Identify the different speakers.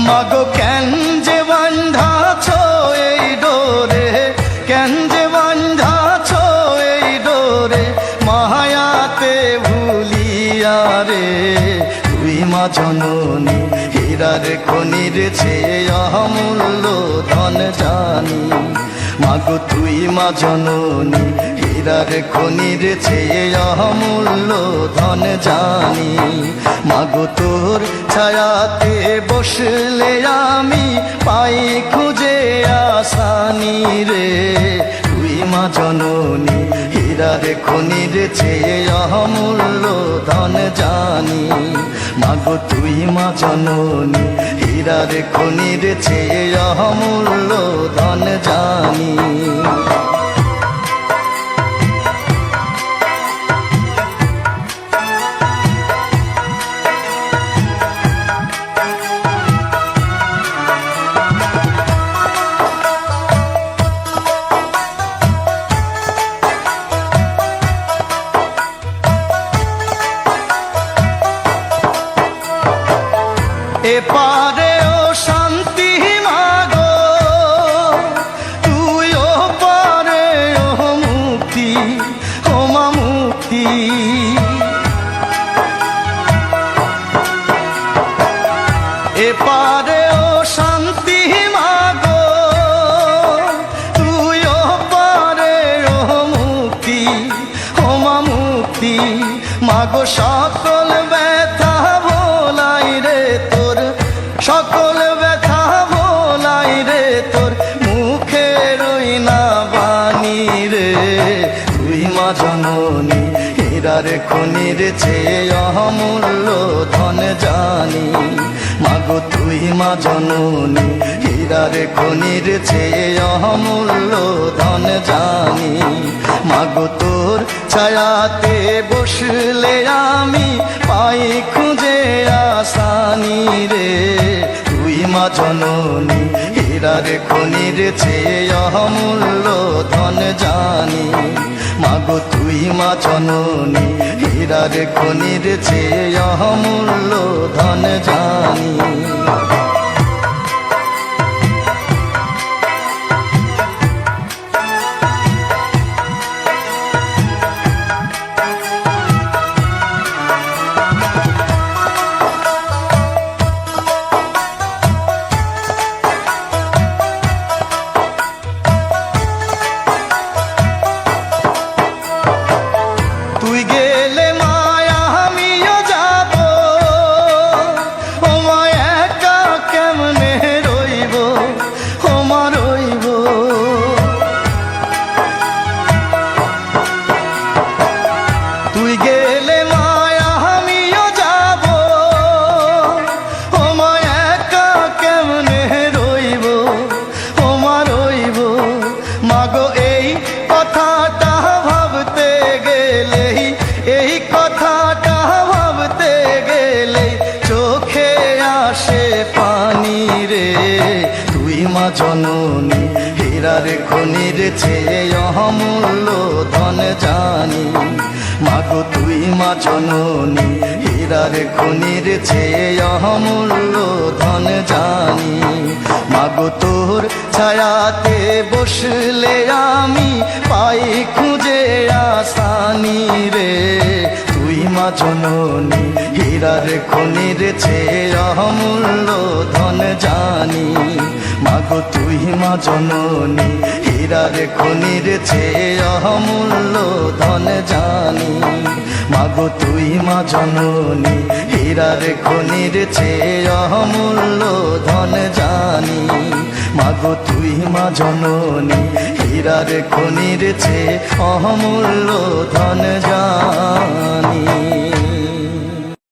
Speaker 1: মাগো কেন যে বান্ধাছ এই ডোরে, কেন যে বান্ধাছ এই ডোরে, মায়াতে ভুলিয়া রে। তুই মা জননী হীরার খনির চেয়ে অমূল্য ধন জানি। মাগো তুই মা জননী হীরার খনির চেয়ে অমূল্য ধন জানি। মাগো তোর ছায়াতে বসলে আমি পাই খুঁজে আসানি রে। তুই মা জননী হীরার খনির চেয়ে অমূল্য ধন জানি। মাগো তুই মা জননী হীরার খনির চেয়ে অমূল্য ধন জানি। এপারে ও শান্তি মাগো, তুই ও পারে ও মুক্তি, ও মা মুক্তি। এপারে ও শান্তি মাগো, তুই ও পারে ও মুক্তি, ও মা মুক্তি। মাগো সকল ব্যথা ভোলাই রে তোর, সকল ব্যথা ভোলাই রে তোর, মুখে রই না বাণী রে। তুই মা জননী হীরার খনির চেয়ে অমূল্য ধন জানি। মাগো তুই মা জননী হীরার খনির চেয়ে অমূল্য ধন জানি। মাগো তোর ছায়াতে বসলে আমি পাই খুঁজে আসানি রে। তুই মা জননী হীরার খনির চেয়ে অমূল্য ধন জানি। মাগো তুই মা জননী হীরার খনির চেয়ে অমূল্য ধন জানি। তুই গেলে মায়া আমিও যাব, ও মা একা কেমনে রইব, ও মা রইব। তুই গেলে মায়া আমিও যাব, ও মা একা কেমনে রইব, ও মা রইব। মাগো এই কথাটা ভাবতে গেলে, এই কথাটা ভাবতে গেলে চোখে আসে পানি রে। তুই মা জননী হীরার খনির চেয়ে অমূল্য ধন জানি। মাগো তুই মা জননী হীরার খনির চেয়ে অমূল্য ধন জানি। মাগো তোর ছায়াতে বসলে আমি পাই খুঁজে আসানি রে। তুই মা জননী হীরার খনির চেয়ে অমূল্য ধন জানি। মাগো তুই মা জননী হীরার খনির চেয়ে অমূল্য ধন জানি। মাগো তুই মা জননী হীরার খনির চেয়ে অমূল্য ধন জানি। মাগো তুই মা জননী হীরার খনির চেয়ে অমূল্য ধন জানি।